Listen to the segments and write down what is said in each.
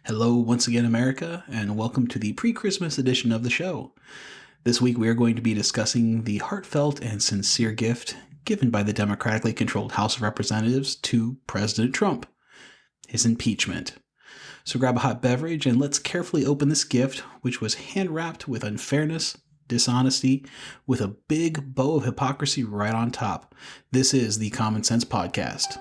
Hello once again, America, and welcome to the pre-Christmas edition of the show. This week we are going to be discussing the heartfelt and sincere gift given by the democratically controlled House of Representatives to President Trump, his impeachment. So grab a hot beverage and let's carefully open this gift, which was hand-wrapped with unfairness, dishonesty, with a big bow of hypocrisy right on top. This is the Common Sense Podcast.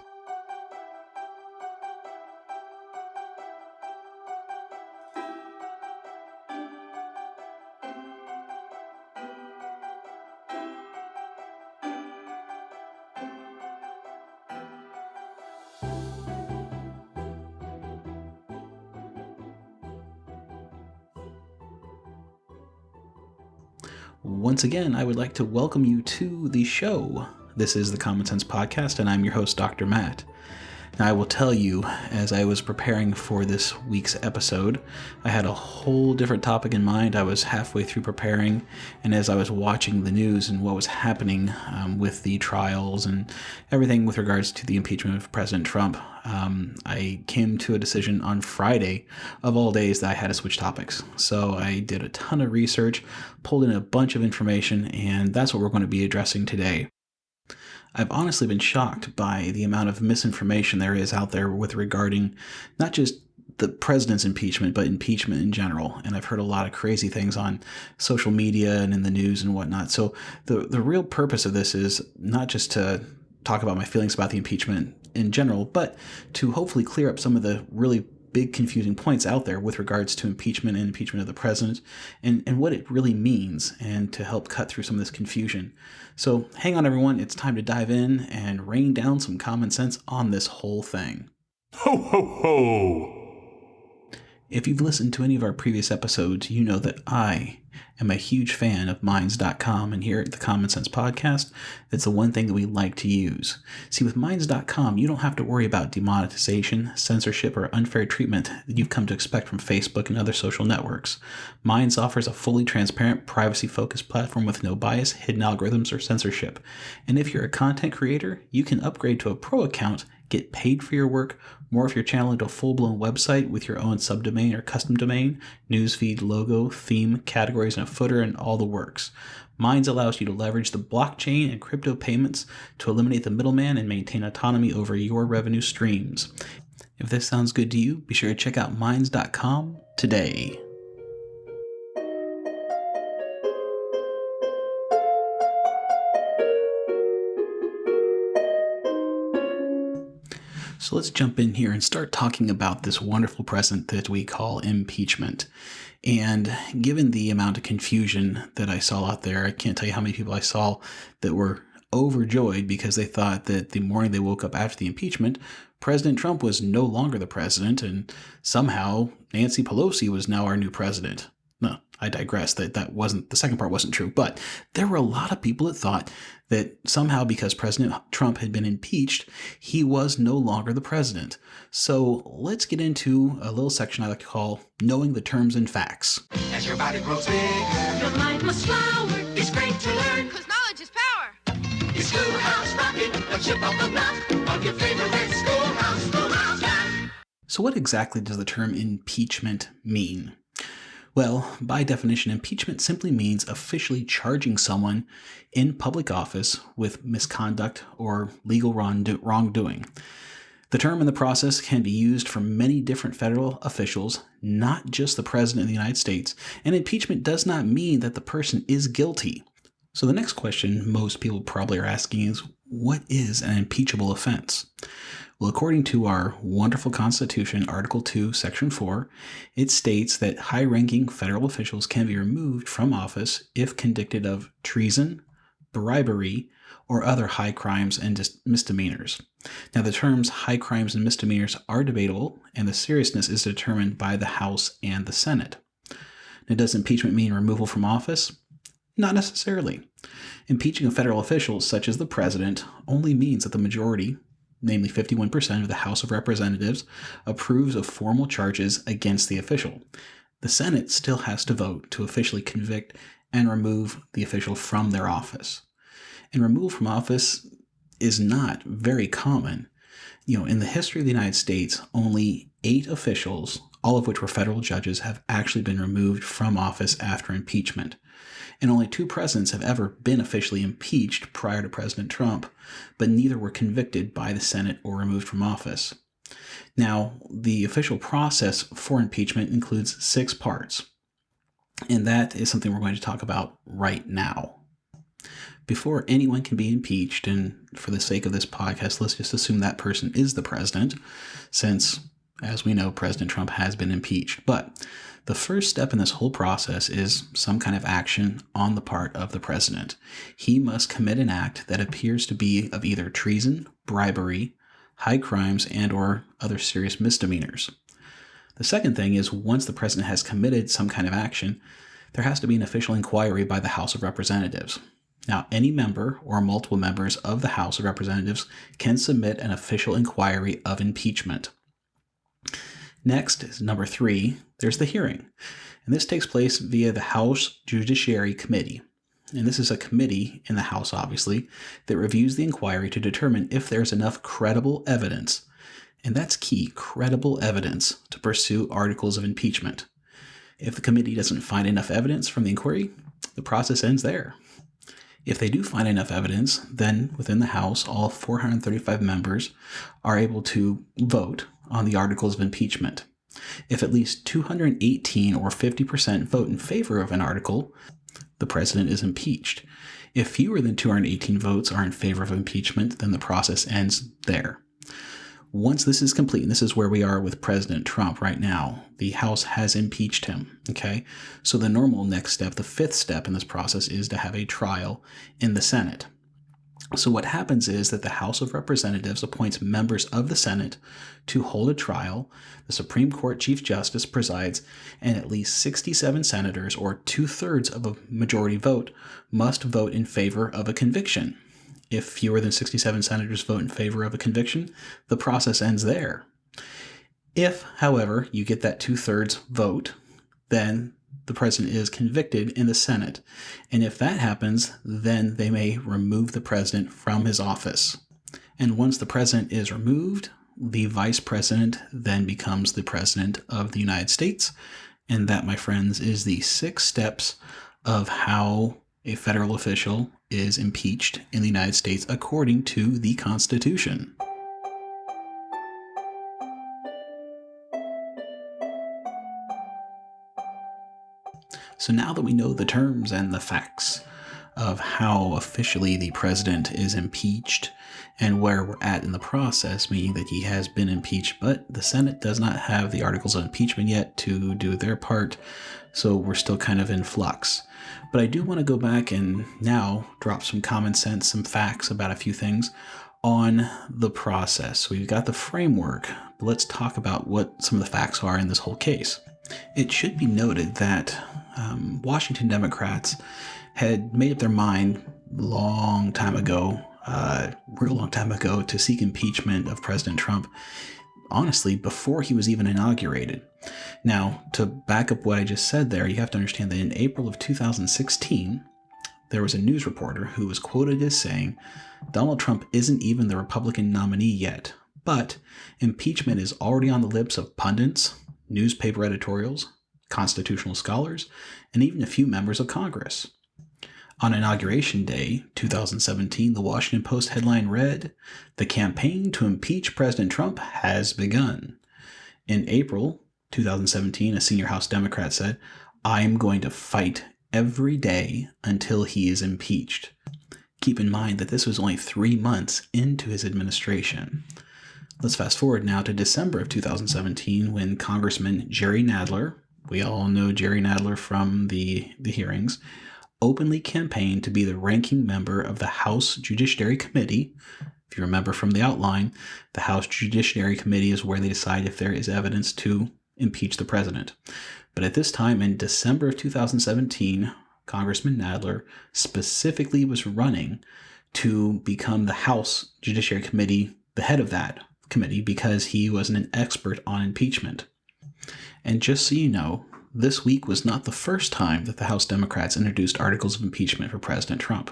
Once again, I would like to welcome you to the show. This is the Common Sense Podcast, and I'm your host, Dr. Matt. Now, I will tell you, as I was preparing for this week's episode, I had a whole different topic in mind. I was halfway through preparing, and as I was watching the news and what was happening with the trials and everything with regards to the impeachment of President Trump, I came to a decision on Friday, of all days, that I had to switch topics. So I did a ton of research, pulled in a bunch of information, and that's what we're going to be addressing today. I've honestly been shocked by the amount of misinformation there is out there with regarding not just the president's impeachment, but impeachment in general. And I've heard a lot of crazy things on social media and in the news and whatnot. So the real purpose of this is not just to talk about my feelings about the impeachment in general, but to hopefully clear up some of the really big confusing points out there with regards to impeachment and impeachment of the president and what it really means, and to help cut through some of this confusion. So hang on, everyone. It's time to dive in and rain down some common sense on this whole thing. Ho, ho, ho! If you've listened to any of our previous episodes, you know that I am a huge fan of Minds.com, and here at the Common Sense Podcast, that's the one thing that we like to use. See, with Minds.com, you don't have to worry about demonetization, censorship, or unfair treatment that you've come to expect from Facebook and other social networks. Minds offers a fully transparent, privacy-focused platform with no bias, hidden algorithms, or censorship. And if you're a content creator, you can upgrade to a pro account, get paid for your work, morph your channel into a full-blown website with your own subdomain or custom domain, newsfeed, logo, theme, categories, and a footer, and all the works. Minds allows you to leverage the blockchain and crypto payments to eliminate the middleman and maintain autonomy over your revenue streams. If this sounds good to you, be sure to check out Minds.com today. So let's jump in here and start talking about this wonderful present that we call impeachment. And given the amount of confusion that I saw out there, I can't tell you how many people I saw that were overjoyed because they thought that the morning they woke up after the impeachment, President Trump was no longer the president, and somehow Nancy Pelosi was now our new president. No, I digress. That wasn't, the second part wasn't true, but there were a lot of people that thought that somehow because President Trump had been impeached, he was no longer the president. So let's get into a little section I like to call Knowing the Terms and Facts. As your body grows bigger, your mind must flower. It's great to learn, because knowledge is power. Your schoolhouse rocket, a chip off the block of your favorite schoolhouse guy. So what exactly does the term impeachment mean? Well, by definition, impeachment simply means officially charging someone in public office with misconduct or legal wrongdoing. The term and the process can be used for many different federal officials, not just the President of the United States, and impeachment does not mean that the person is guilty. So the next question most people probably are asking is, what is an impeachable offense? Well, according to our wonderful Constitution, Article 2, Section 4, it states that high-ranking federal officials can be removed from office if convicted of treason, bribery, or other high crimes and misdemeanors. Now, the terms high crimes and misdemeanors are debatable, and the seriousness is determined by the House and the Senate. Now, does impeachment mean removal from office? Not necessarily. Impeaching a federal official, such as the president, only means that the majority, namely 51% of the House of Representatives, approves of formal charges against the official. The Senate still has to vote to officially convict and remove the official from their office. And removal from office is not very common. In the history of the United States, only 8 officials all of which were federal judges, have actually been removed from office after impeachment. And only 2 presidents have ever been officially impeached prior to President Trump, but neither were convicted by the Senate or removed from office. Now, the official process for impeachment includes 6 parts, and that is something we're going to talk about right now. Before anyone can be impeached, and for the sake of this podcast, let's just assume that person is the president, since, as we know, President Trump has been impeached. But the first step in this whole process is some kind of action on the part of the president. He must commit an act that appears to be of either treason, bribery, high crimes, and or other serious misdemeanors. The second thing is, once the president has committed some kind of action, there has to be an official inquiry by the House of Representatives. Now, any member or multiple members of the House of Representatives can submit an official inquiry of impeachment. Next is number 3, there's the hearing. And this takes place via the House Judiciary Committee. And this is a committee in the House, obviously, that reviews the inquiry to determine if there's enough credible evidence, and that's key, credible evidence, to pursue articles of impeachment. If the committee doesn't find enough evidence from the inquiry, the process ends there. If they do find enough evidence, then within the House, all 435 members are able to vote on the articles of impeachment. If at least 218 or 50% vote in favor of an article, the president is impeached. If fewer than 218 votes are in favor of impeachment, then the process ends there. Once this is complete, and this is where we are with President Trump right now, the House has impeached him, okay? So the normal next step, the 5th step in this process, is to have a trial in the Senate. So what happens is that the House of Representatives appoints members of the Senate to hold a trial. The Supreme Court Chief Justice presides, and at least 67 senators, or 2/3 of a majority vote, must vote in favor of a conviction. If fewer than 67 senators vote in favor of a conviction, the process ends there. If, however, you get that 2/3 vote, then the president is convicted in the Senate. And if that happens, then they may remove the president from his office. And once the president is removed, the vice president then becomes the president of the United States. And that, my friends, is the 6 steps of how a federal official is impeached in the United States according to the Constitution. So now that we know the terms and the facts of how officially the president is impeached and where we're at in the process, meaning that he has been impeached, but the Senate does not have the articles of impeachment yet to do their part, so we're still kind of in flux. But I do want to go back and now drop some common sense, some facts about a few things on the process. So we've got the framework, but let's talk about what some of the facts are in this whole case. It should be noted that Washington Democrats had made up their mind real long time ago, to seek impeachment of President Trump, honestly, before he was even inaugurated. Now, to back up what I just said there, you have to understand that in April of 2016, there was a news reporter who was quoted as saying, "Donald Trump isn't even the Republican nominee yet, but impeachment is already on the lips of pundits, newspaper editorials, constitutional scholars, and even a few members of Congress." On Inauguration Day, 2017, the Washington Post headline read, "The campaign to impeach President Trump has begun." In April 2017, a senior House Democrat said, "I'm going to fight every day until he is impeached." Keep in mind that this was only 3 months into his administration. Let's fast forward now to December of 2017, when Congressman Jerry Nadler, we all know Jerry Nadler from the hearings, openly campaigned to be the ranking member of the House Judiciary Committee. If you remember from the outline, the House Judiciary Committee is where they decide if there is evidence to impeach the president. But at this time, in December of 2017, Congressman Nadler specifically was running to become the House Judiciary Committee, the head of that committee, because he was an expert on impeachment. And just so you know, this week was not the first time that the House Democrats introduced articles of impeachment for President Trump.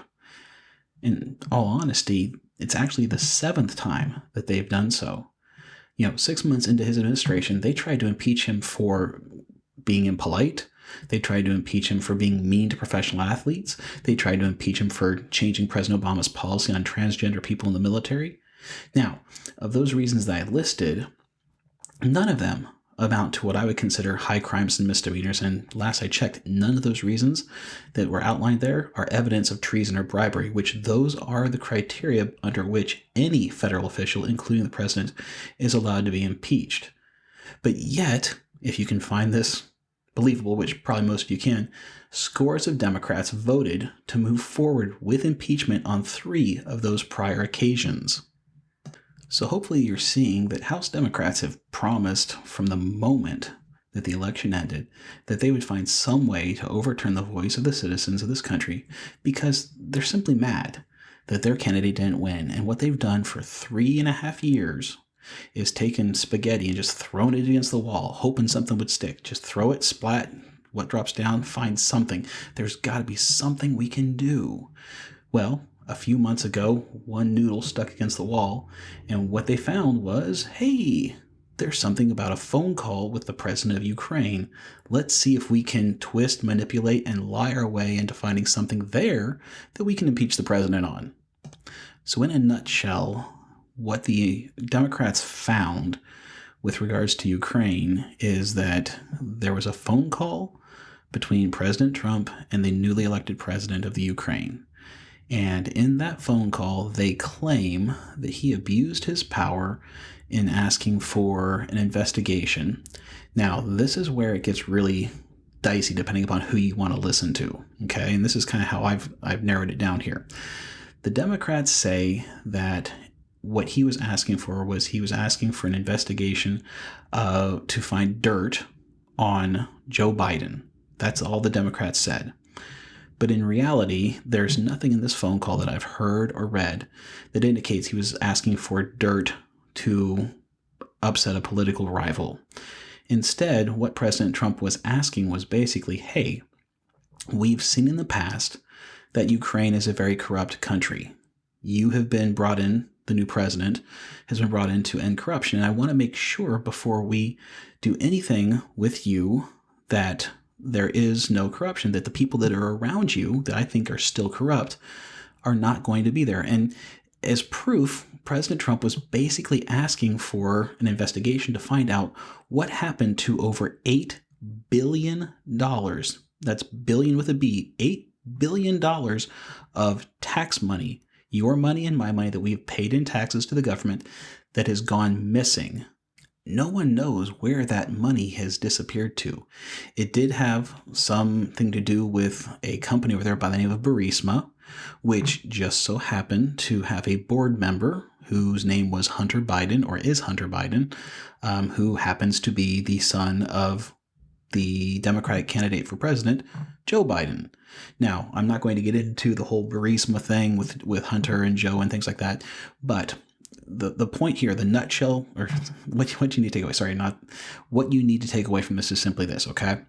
In all honesty, it's actually the 7th time that they've done so. 6 months into his administration, they tried to impeach him for being impolite. They tried to impeach him for being mean to professional athletes. They tried to impeach him for changing President Obama's policy on transgender people in the military. Now, of those reasons that I listed, none of them amount to what I would consider high crimes and misdemeanors. And last I checked, none of those reasons that were outlined there are evidence of treason or bribery, which those are the criteria under which any federal official, including the president, is allowed to be impeached. But yet, if you can find this believable, which probably most of you can, scores of Democrats voted to move forward with impeachment on 3 of those prior occasions. So hopefully you're seeing that House Democrats have promised from the moment that the election ended that they would find some way to overturn the voice of the citizens of this country, because they're simply mad that their candidate didn't win. And what they've done for 3.5 years is taken spaghetti and just thrown it against the wall, hoping something would stick. Just throw it, splat, what drops down, find something. There's got to be something we can do. Well, a few months ago, one noodle stuck against the wall, and what they found was, hey, there's something about a phone call with the president of Ukraine. Let's see if we can twist, manipulate, and lie our way into finding something there that we can impeach the president on. So in a nutshell, what the Democrats found with regards to Ukraine is that there was a phone call between President Trump and the newly elected president of the Ukraine. And in that phone call, they claim that he abused his power in asking for an investigation. Now, this is where it gets really dicey depending upon who you want to listen to, okay? And this is kind of how I've narrowed it down here. The Democrats say that what he was asking for was he was asking for an investigation to find dirt on Joe Biden. That's all the Democrats said. But in reality, there's nothing in this phone call that I've heard or read that indicates he was asking for dirt to upset a political rival. Instead, what President Trump was asking was basically, hey, we've seen in the past that Ukraine is a very corrupt country. You have been brought in, the new president has been brought in to end corruption. And I want to make sure before we do anything with you that there is no corruption, that the people that are around you that I think are still corrupt are not going to be there. And as proof, President Trump was basically asking for an investigation to find out what happened to over $8 billion. That's billion with a B, $8 billion of tax money, your money and my money that we've paid in taxes to the government, that has gone missing. No one knows where that money has disappeared to. It did have something to do with a company over there by the name of Burisma, which just so happened to have a board member whose name was Hunter Biden, or is Hunter Biden, who happens to be the son of the Democratic candidate for president, Joe Biden. Now, I'm not going to get into the whole Burisma thing with Hunter and Joe and things like that, but the point here, the nutshell, or what you need to take away, sorry, not what you need to take away from this is simply this, okay?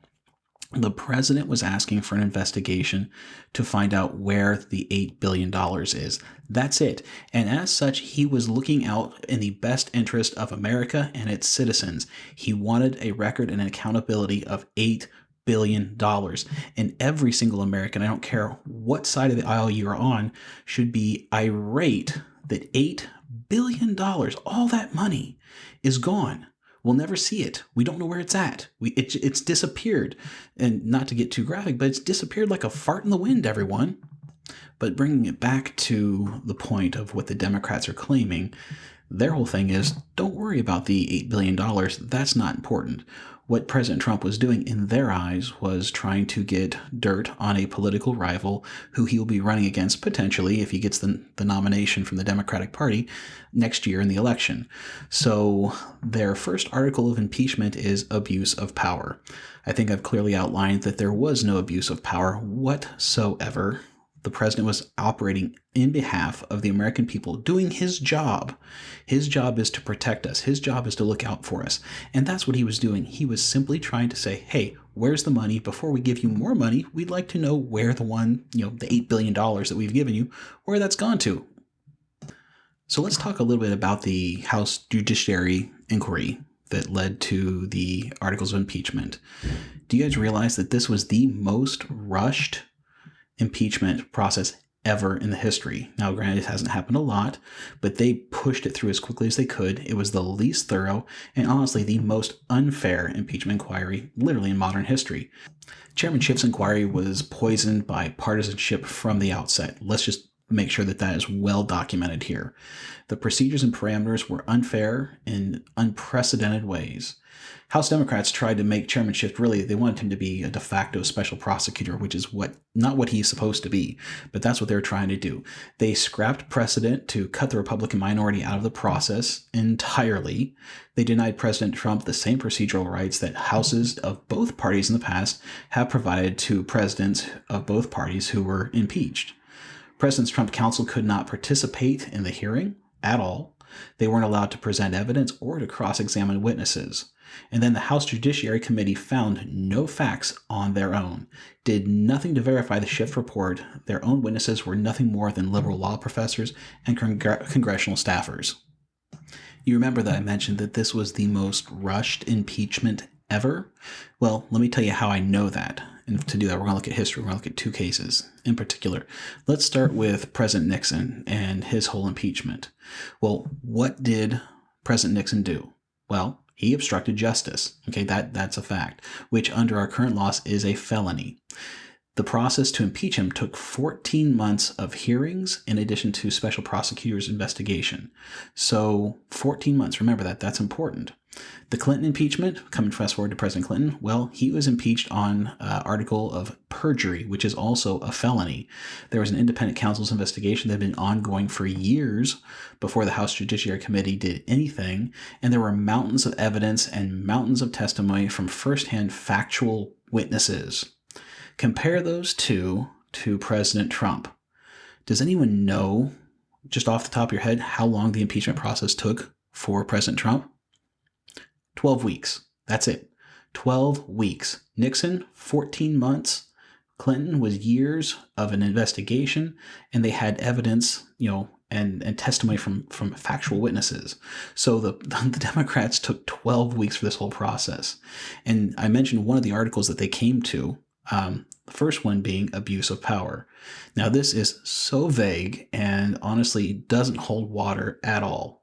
The president was asking for an investigation to find out where the $8 billion is. That's it. And as such, he was looking out in the best interest of America and its citizens. He wanted a record and an accountability of $8 billion. And every single American, I don't care what side of the aisle you're on, should be irate that $8 billion, all that money, is gone. We'll never see it. We don't know where it's at. It's disappeared. And not to get too graphic, but it's disappeared like a fart in the wind, everyone. But bringing it back to the point of what the Democrats are claiming, their whole thing is, don't worry about the $8 billion. That's not important. What President Trump was doing in their eyes was trying to get dirt on a political rival who he will be running against potentially if he gets the nomination from the Democratic Party next year in the election. So their first article of impeachment is abuse of power. I think I've clearly outlined that there was no abuse of power whatsoever. The president was operating in behalf of the American people, doing his job. His job is to protect us. His job is to look out for us. And that's what he was doing. He was simply trying to say, hey, where's the money? Before we give you more money, we'd like to know where the $8 billion that we've given you, where that's gone to. So let's talk a little bit about the House Judiciary inquiry that led to the articles of impeachment. Do you guys realize that this was the most rushed impeachment process ever in the history? Now, granted, it hasn't happened a lot, but they pushed it through as quickly as they could. It was the least thorough and honestly the most unfair impeachment inquiry literally in modern history. Chairman Schiff's inquiry was poisoned by partisanship from the outset. Let's just make sure that that is well documented here. The procedures and parameters were unfair in unprecedented ways. House Democrats tried to make Chairman Schiff they wanted him to be a de facto special prosecutor, which is not what he's supposed to be, but that's what they're trying to do. They scrapped precedent to cut the Republican minority out of the process entirely. They denied President Trump the same procedural rights that houses of both parties in the past have provided to presidents of both parties who were impeached. President Trump's counsel could not participate in the hearing at all. They weren't allowed to present evidence or to cross-examine witnesses. And then the House Judiciary Committee found no facts on their own, did nothing to verify the Schiff report. Their own witnesses were nothing more than liberal law professors and congressional staffers. You remember that I mentioned that this was the most rushed impeachment ever? Well, let me tell you how I know that. And to do that, we're going to look at history. We're going to look at two cases in particular. Let's start with President Nixon and his whole impeachment. Well, what did President Nixon do? Well, he obstructed justice. Okay, that's a fact, which under our current laws is a felony. The process to impeach him took 14 months of hearings in addition to special prosecutor's investigation. So 14 months, remember that's important. The Clinton impeachment, coming fast forward to President Clinton, well, he was impeached on article of perjury, which is also a felony. There was an independent counsel's investigation that had been ongoing for years before the House Judiciary Committee did anything, and there were mountains of evidence and mountains of testimony from firsthand factual witnesses. Compare those two to President Trump. Does anyone know, just off the top of your head, how long the impeachment process took for President Trump? 12 weeks. That's it. 12 weeks. Nixon, 14 months. Clinton was years of an investigation, and they had evidence, and testimony from factual witnesses. So the Democrats took 12 weeks for this whole process. And I mentioned one of the articles that they came to, the first one being abuse of power. Now, this is so vague and honestly doesn't hold water at all.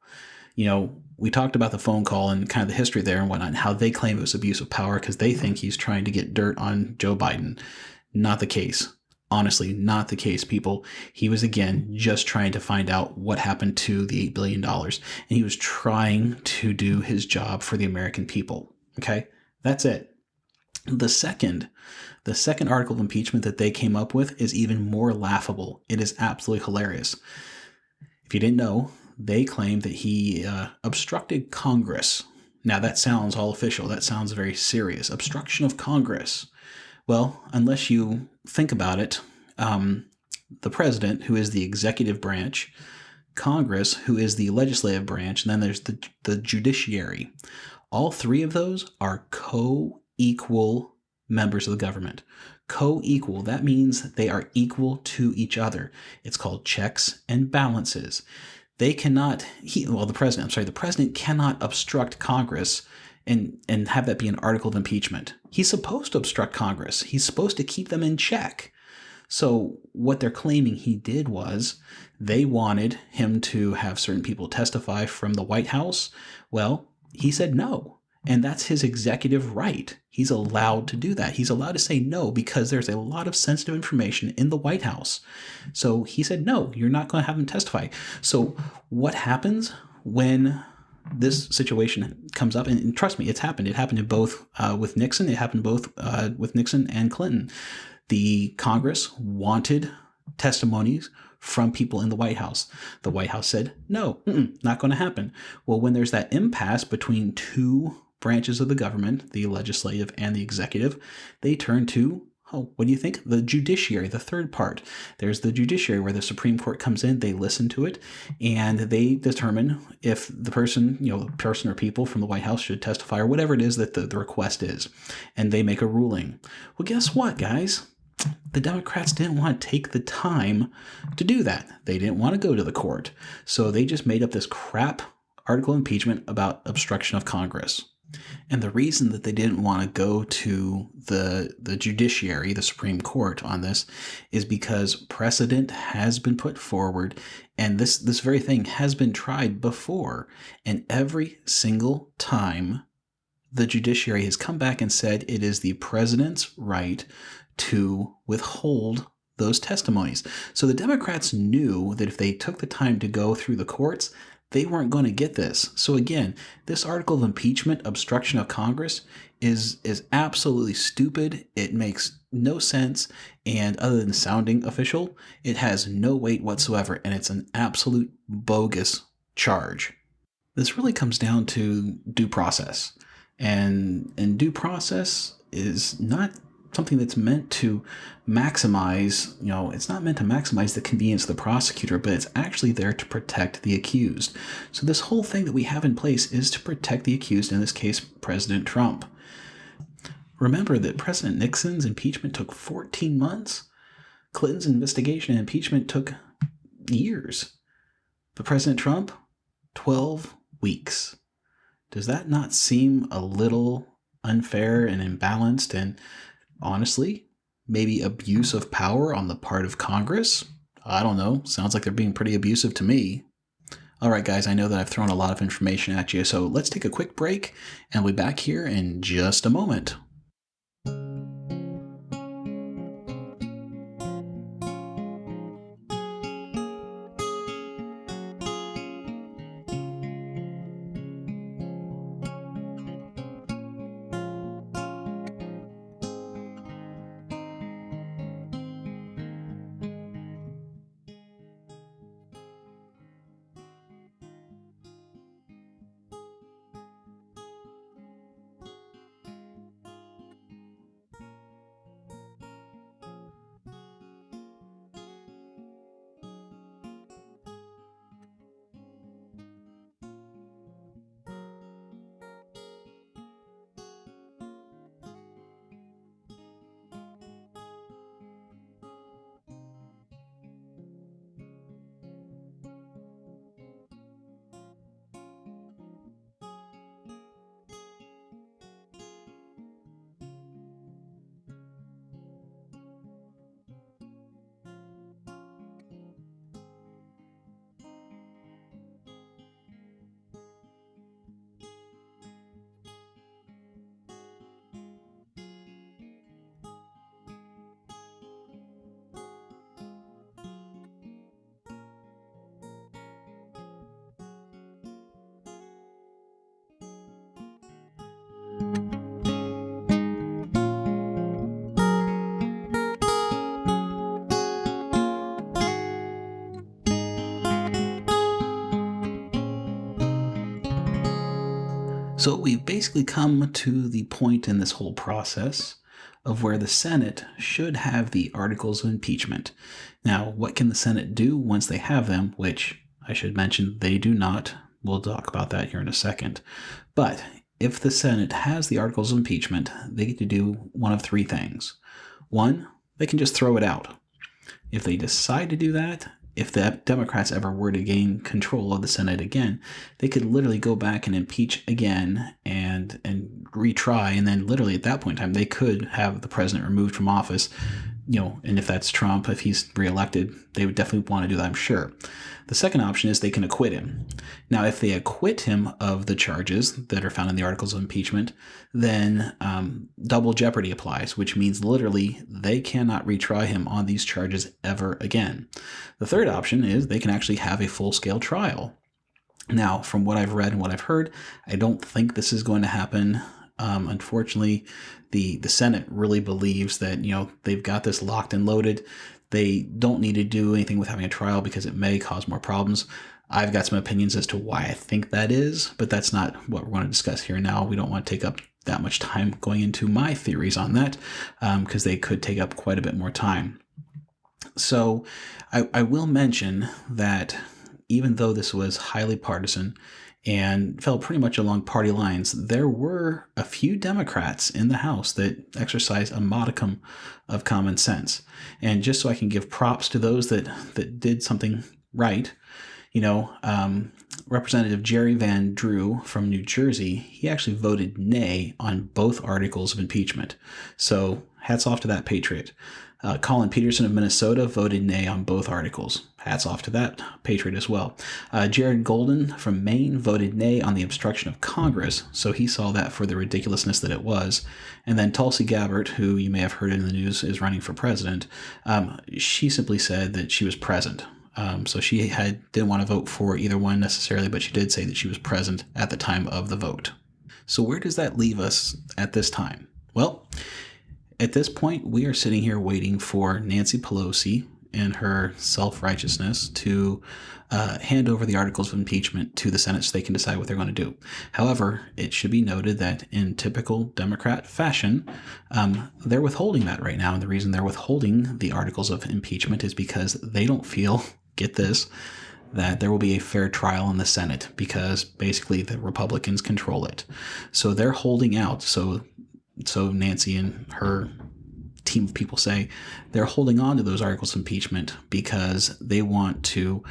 We talked about the phone call and kind of the history there and whatnot, and how they claim it was abuse of power because they think he's trying to get dirt on Joe Biden. Not the case. Honestly, not the case, people. He was, again, just trying to find out what happened to the $8 billion, and he was trying to do his job for the American people. Okay? That's it. The second article of impeachment that they came up with is even more laughable. It is absolutely hilarious. If you didn't know, they claim that he obstructed Congress. Now, that sounds all official. That sounds very serious. Obstruction of Congress. Well, unless you think about it, the president, who is the executive branch, Congress, who is the legislative branch, and then there's the judiciary. All three of those are co-equal members of the government. Co-equal, that means they are equal to each other. It's called checks and balances. They cannot, the president cannot obstruct Congress and have that be an article of impeachment. He's supposed to obstruct Congress. He's supposed to keep them in check. So what they're claiming he did was they wanted him to have certain people testify from the White House. Well, he said no. And that's his executive right. He's allowed to do that. He's allowed to say no because there's a lot of sensitive information in the White House. So he said, no, you're not going to have him testify. So what happens when this situation comes up? And trust me, it's happened. It happened in both with Nixon. It happened both with Nixon and Clinton. The Congress wanted testimonies from people in the White House. The White House said, no, not going to happen. Well, when there's that impasse between two branches of the government, the legislative and the executive, they turn to, what do you think? The judiciary, the third part. There's the judiciary where the Supreme Court comes in, they listen to it, and they determine if the person, or people from the White House should testify or whatever it is that the request is. And they make a ruling. Well, guess what, guys? The Democrats didn't want to take the time to do that. They didn't want to go to the court. So they just made up this crap article of impeachment about obstruction of Congress. And the reason that they didn't want to go to the judiciary, the Supreme Court, on this is because precedent has been put forward, and this very thing has been tried before. And every single time the judiciary has come back and said it is the president's right to withhold those testimonies. So the Democrats knew that if they took the time to go through the courts, they weren't going to get this. So again, this article of impeachment, obstruction of Congress, is absolutely stupid. It makes no sense, and other than sounding official, it has no weight whatsoever, and it's an absolute bogus charge. This really comes down to due process. And due process is not something that's meant to maximize, it's not meant to maximize the convenience of the prosecutor, but it's actually there to protect the accused. So this whole thing that we have in place is to protect the accused, in this case, President Trump. Remember that President Nixon's impeachment took 14 months. Clinton's investigation and impeachment took years. But President Trump, 12 weeks. Does that not seem a little unfair and imbalanced and, honestly, maybe abuse of power on the part of Congress? I don't know. Sounds like they're being pretty abusive to me. All right, guys, I know that I've thrown a lot of information at you, so let's take a quick break, and we'll be back here in just a moment. So we've basically come to the point in this whole process of where the Senate should have the articles of impeachment. Now, what can the Senate do once they have them, which I should mention they do not. We'll talk about that here in a second. But if the Senate has the articles of impeachment, they get to do one of three things. One, they can just throw it out. If they decide to do that, if the Democrats ever were to gain control of the Senate again, they could literally go back and impeach again and retry, and then literally at that point in time, they could have the president removed from office. And if that's Trump, if he's reelected, they would definitely want to do that, I'm sure. The second option is they can acquit him. Now, if they acquit him of the charges that are found in the articles of impeachment, then double jeopardy applies, which means literally they cannot retry him on these charges ever again. The third option is they can actually have a full-scale trial. Now, from what I've read and what I've heard, I don't think this is going to happen. Unfortunately, the Senate really believes that, they've got this locked and loaded. They don't need to do anything with having a trial because it may cause more problems. I've got some opinions as to why I think that is, but that's not what we're going to discuss here now. We don't want to take up that much time going into my theories on that because they could take up quite a bit more time. So I will mention that even though this was highly partisan and fell pretty much along party lines, there were a few Democrats in the House that exercised a modicum of common sense. And just so I can give props to those that did something right, Representative Jerry Van Drew from New Jersey, he actually voted nay on both articles of impeachment. So hats off to that patriot. Colin Peterson of Minnesota voted nay on both articles. Hats off to that patriot as well. Jared Golden from Maine voted nay on the obstruction of Congress, so he saw that for the ridiculousness that it was. And then Tulsi Gabbard, who you may have heard in the news is running for president, she simply said that she was present. So she didn't want to vote for either one necessarily, but she did say that she was present at the time of the vote. So where does that leave us at this time? Well, at this point, we are sitting here waiting for Nancy Pelosi and her self-righteousness to hand over the articles of impeachment to the Senate so they can decide what they're going to do. However, it should be noted that in typical Democrat fashion, they're withholding that right now. And the reason they're withholding the articles of impeachment is because they don't feel, get this, that there will be a fair trial in the Senate because basically the Republicans control it. So they're holding out. So Nancy and her team of people say they're holding on to those articles of impeachment because they want to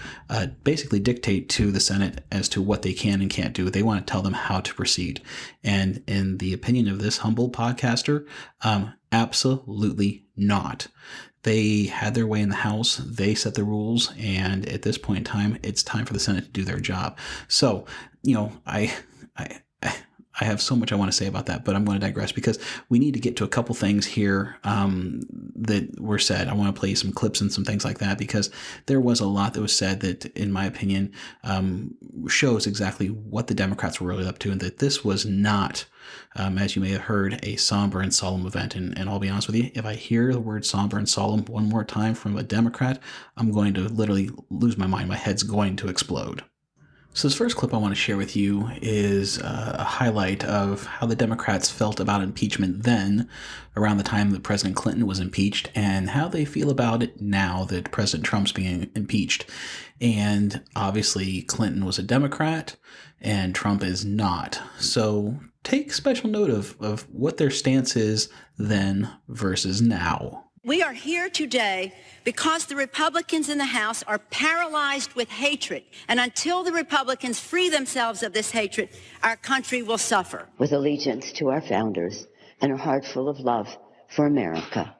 basically dictate to the Senate as to what they can and can't do. They want to tell them how to proceed. And in the opinion of this humble podcaster, absolutely not. They had their way in the House. They set the rules. And at this point in time, it's time for the Senate to do their job. So, I have so much I want to say about that, but I'm going to digress because we need to get to a couple things here that were said. I want to play some clips and some things like that because there was a lot that was said that, in my opinion, shows exactly what the Democrats were really up to and that this was not, as you may have heard, a somber and solemn event. And I'll be honest with you, if I hear the word somber and solemn one more time from a Democrat, I'm going to literally lose my mind. My head's going to explode. So this first clip I want to share with you is a highlight of how the Democrats felt about impeachment then, around the time that President Clinton was impeached, and how they feel about it now that President Trump's being impeached. And obviously Clinton was a Democrat and Trump is not. So take special note of what their stance is then versus now. We are here today because the Republicans in the House are paralyzed with hatred. And until the Republicans free themselves of this hatred, our country will suffer. With allegiance to our founders and a heart full of love for America,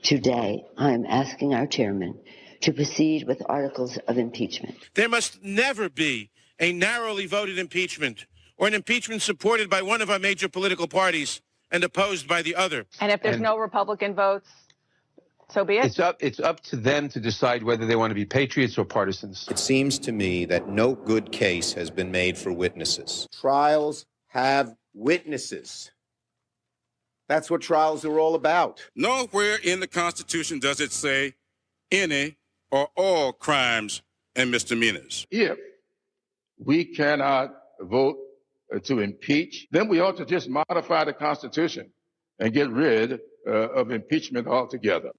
today I am asking our chairman to proceed with articles of impeachment. There must never be a narrowly voted impeachment or an impeachment supported by one of our major political parties and opposed by the other. And if there's no Republican votes, so be it. It's up to them to decide whether they want to be patriots or partisans. It seems to me that no good case has been made for witnesses. Trials have witnesses. That's what trials are all about. Nowhere in the Constitution does it say any or all crimes and misdemeanors. If we cannot vote to impeach, then we ought to just modify the Constitution and get rid of impeachment altogether.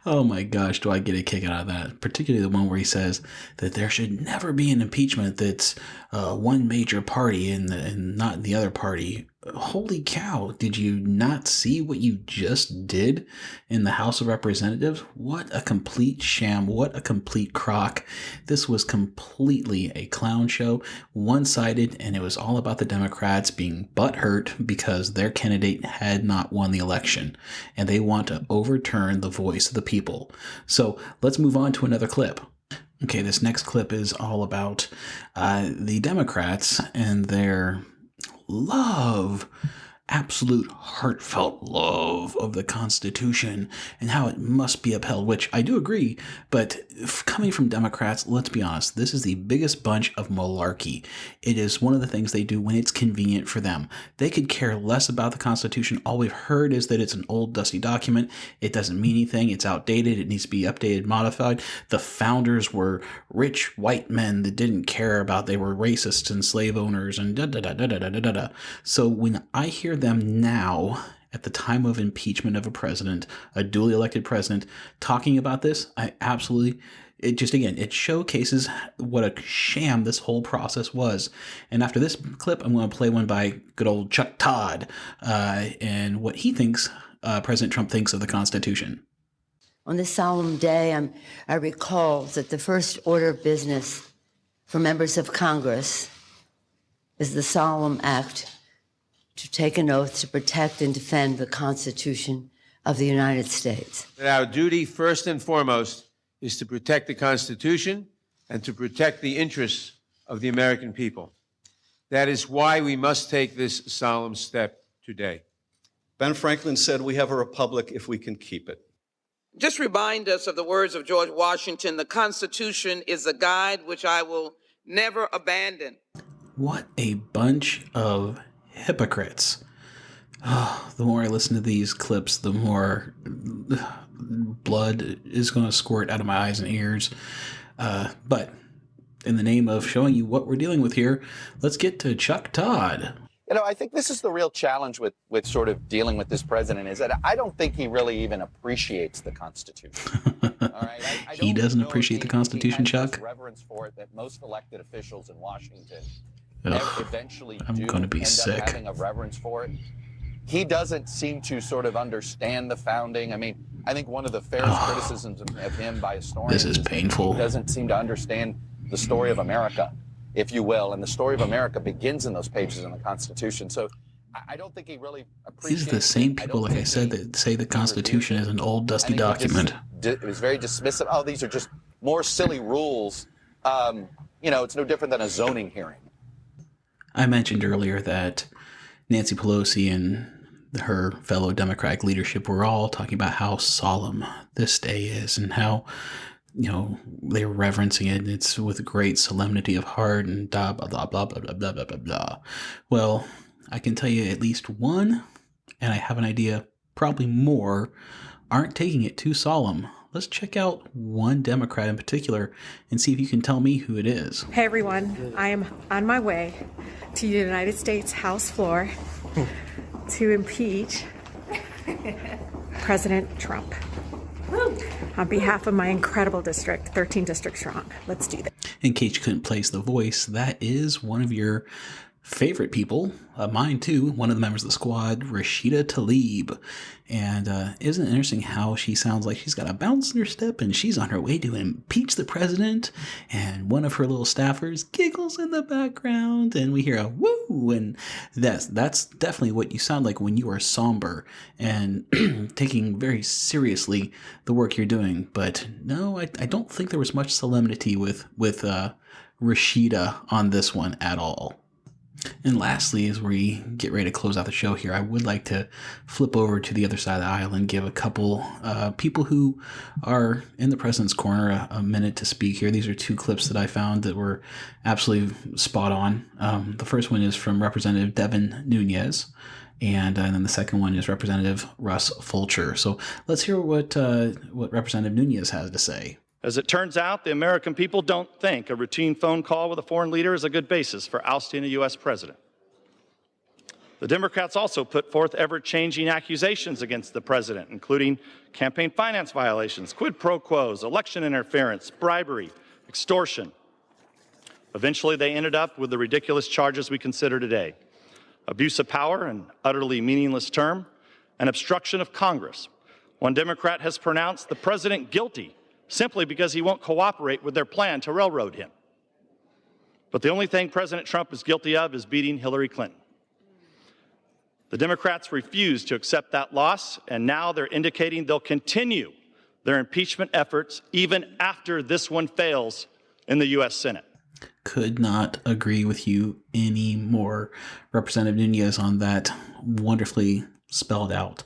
Oh my gosh, do I get a kick out of that? Particularly the one where he says that there should never be an impeachment that's one major party and not the other party. Holy cow, did you not see what you just did in the House of Representatives? What a complete sham, what a complete crock. This was completely a clown show, one-sided, and it was all about the Democrats being butthurt because their candidate had not won the election, and they want to overturn the voice of the people. So let's move on to another clip. Okay, this next clip is all about the Democrats and their absolute heartfelt love of the Constitution and how it must be upheld, which I do agree, but coming from Democrats, let's be honest, this is the biggest bunch of malarkey. It is one of the things they do when it's convenient for them. They could care less about the Constitution. All we've heard is that it's an old dusty document. It doesn't mean anything. It's outdated. It needs to be updated, modified. The founders were rich white men that didn't care about, they were racists and slave owners and da-da-da-da-da-da-da-da. So when I hear them now, at the time of impeachment of a president, a duly elected president, talking about this, it showcases what a sham this whole process was. And after this clip, I'm going to play one by good old Chuck Todd and what he thinks President Trump thinks of the Constitution. On this solemn day, I recall that the first order of business for members of Congress is the solemn act to take an oath to protect and defend the Constitution of the United States. Our duty, first and foremost, is to protect the Constitution and to protect the interests of the American people. That is why we must take this solemn step today. Ben Franklin said, "We have a republic if we can keep it." Just remind us of the words of George Washington: the Constitution is a guide which I will never abandon. What a bunch of hypocrites. Oh, the more I listen to these clips, the more blood is going to squirt out of my eyes and ears. But in the name of showing you what we're dealing with here, let's get to Chuck Todd. You know, I think this is the real challenge with sort of dealing with this president, is that I don't think he really even appreciates the Constitution. All right? He doesn't appreciate the Constitution, Chuck? Reverence for it that most elected officials in Washington eventually I'm going to be sick. Having a reverence for it. He doesn't seem to sort of understand the founding. I mean, I think one of the fairest criticisms of him by historians is painful. He doesn't seem to understand the story of America, if you will. And the story of America begins in those pages in the Constitution. So I don't think he really appreciates. These are the same people, like I said, that say the Constitution is an old, dusty document. It was very dismissive. Oh, these are just more silly rules. You know, it's no different than a zoning hearing. I mentioned earlier that Nancy Pelosi and her fellow Democratic leadership were all talking about how solemn this day is and how, you know, they're reverencing it. It's with great solemnity of heart and blah, blah, blah, blah, blah, blah, blah, blah, blah. Well, I can tell you at least one, and I have an idea, probably more, aren't taking it too solemn. Let's check out one Democrat in particular and see if you can tell me who it is. Hey everyone, I am on my way to the United States House floor to impeach President Trump. On behalf of my incredible district, 13 districts strong. Let's do this. In case you couldn't place the voice, that is one of your favorite people, mine too, one of the members of the squad, Rashida Tlaib. And isn't it interesting how she sounds like she's got a bounce in her step and she's on her way to impeach the president, and one of her little staffers giggles in the background and we hear a woo, and that's definitely what you sound like when you are somber and taking very seriously the work you're doing. But no, I don't think there was much solemnity with Rashida on this one at all. And lastly, as we get ready to close out the show here, I would like to flip over to the other side of the aisle and give a couple people who are in the president's corner a minute to speak here. These are two clips that I found that were absolutely spot on. The first one is from Representative Devin Nunes, and then the second one is Representative Russ Fulcher. So let's hear what Representative Nunes has to say. As it turns out, the American people don't think a routine phone call with a foreign leader is a good basis for ousting a U.S. president. The Democrats also put forth ever-changing accusations against the president, including campaign finance violations, quid pro quos, election interference, bribery, extortion. Eventually, they ended up with the ridiculous charges we consider today: abuse of power, an utterly meaningless term, and obstruction of Congress. One Democrat has pronounced the president guilty simply because he won't cooperate with their plan to railroad him. But the only thing President Trump is guilty of is beating Hillary Clinton. The Democrats refuse to accept that loss, and now they're indicating they'll continue their impeachment efforts even after this one fails in the U.S. Senate. Could not agree with you any more, Representative Nunes, on that wonderfully spelled out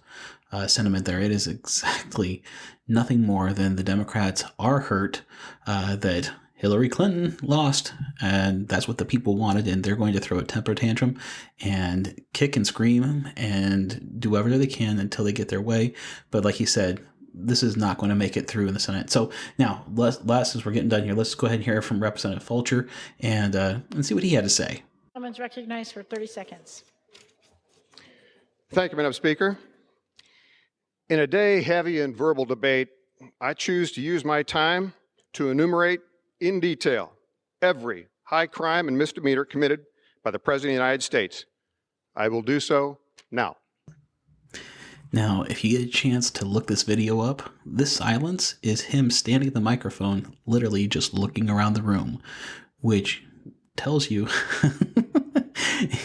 sentiment there. It is exactly nothing more than the Democrats are hurt that Hillary Clinton lost, and that's what the people wanted, and they're going to throw a temper tantrum and kick and scream and do whatever they can until they get their way. But like you said, this is not going to make it through in the Senate. So now, last as we're getting done here, let's go ahead and hear from Representative Fulcher and see what he had to say. Gentleman's recognized for 30 seconds. Thank you, Madam Speaker. In a day heavy in verbal debate, I choose to use my time to enumerate in detail every high crime and misdemeanor committed by the President of the United States. I will do so now. Now, if you get a chance to look this video up, this silence is him standing at the microphone, literally just looking around the room, which tells you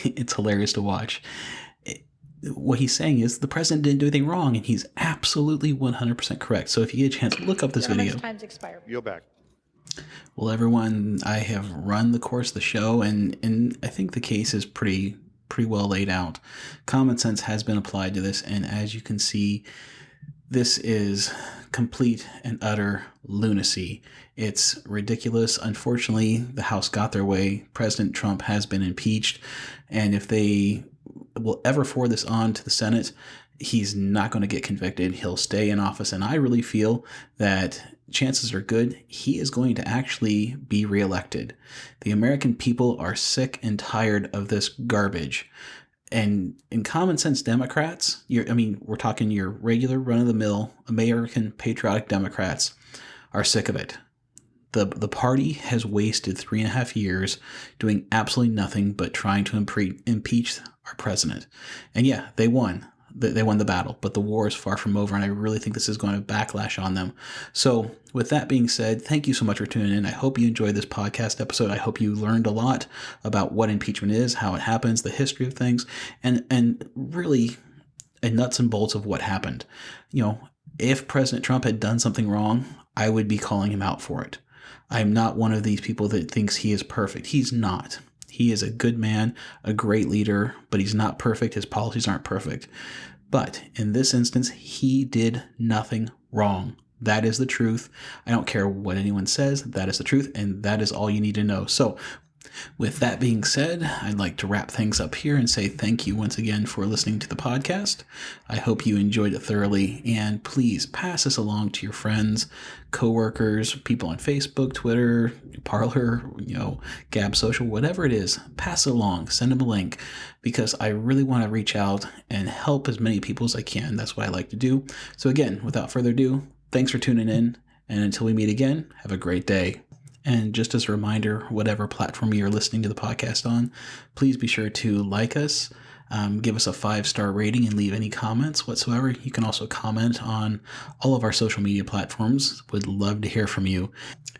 it's hilarious to watch. What he's saying is the president didn't do anything wrong, and he's absolutely 100% correct. So if you get a chance, look up this video. Time's expired. Yield back. Well, everyone, I have run the course of the show, and I think the case is pretty well laid out. Common sense has been applied to this, and as you can see, this is complete and utter lunacy. It's ridiculous. Unfortunately, the House got their way. President Trump has been impeached, and if they will ever forward this on to the Senate, he's not going to get convicted. He'll stay in office, and I really feel that chances are good he is going to actually be reelected. The American people are sick and tired of this garbage. And in common sense Democrats, we're talking your regular run-of-the-mill American patriotic Democrats, are sick of it. The party has wasted 3.5 years doing absolutely nothing but trying to impeach our president. And yeah, they won. They won the battle, but the war is far from over, and I really think this is going to backlash on them. So with that being said, thank you so much for tuning in. I hope you enjoyed this podcast episode. I hope you learned a lot about what impeachment is, how it happens, the history of things, and really a nuts and bolts of what happened. If President Trump had done something wrong, I would be calling him out for it. I'm not one of these people that thinks he is perfect. He's not. He is a good man, a great leader, but he's not perfect. His policies aren't perfect. But in this instance, he did nothing wrong. That is the truth. I don't care what anyone says. That is the truth, and that is all you need to know. So with that being said, I'd like to wrap things up here and say thank you once again for listening to the podcast. I hope you enjoyed it thoroughly, and please pass this along to your friends, coworkers, people on Facebook, Twitter, Parler, Gab Social, whatever it is. Pass it along, send them a link, because I really want to reach out and help as many people as I can. That's what I like to do. So again, without further ado, thanks for tuning in, and until we meet again, have a great day. And just as a reminder, whatever platform you're listening to the podcast on, please be sure to like us, give us a 5-star rating, and leave any comments whatsoever. You can also comment on all of our social media platforms. Would love to hear from you.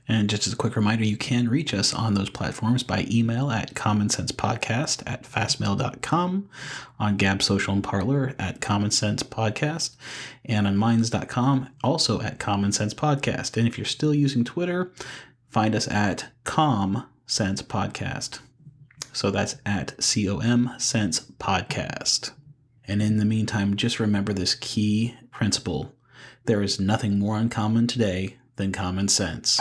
And just as a quick reminder, you can reach us on those platforms by email at commonsensepodcast@fastmail.com, on Gab Social and Parler at commonsensepodcast, and on minds.com also at commonsensepodcast. And if you're still using Twitter, find us at ComSense Podcast. So that's at COM Sense Podcast. And in the meantime, just remember this key principle. There is nothing more uncommon today than common sense.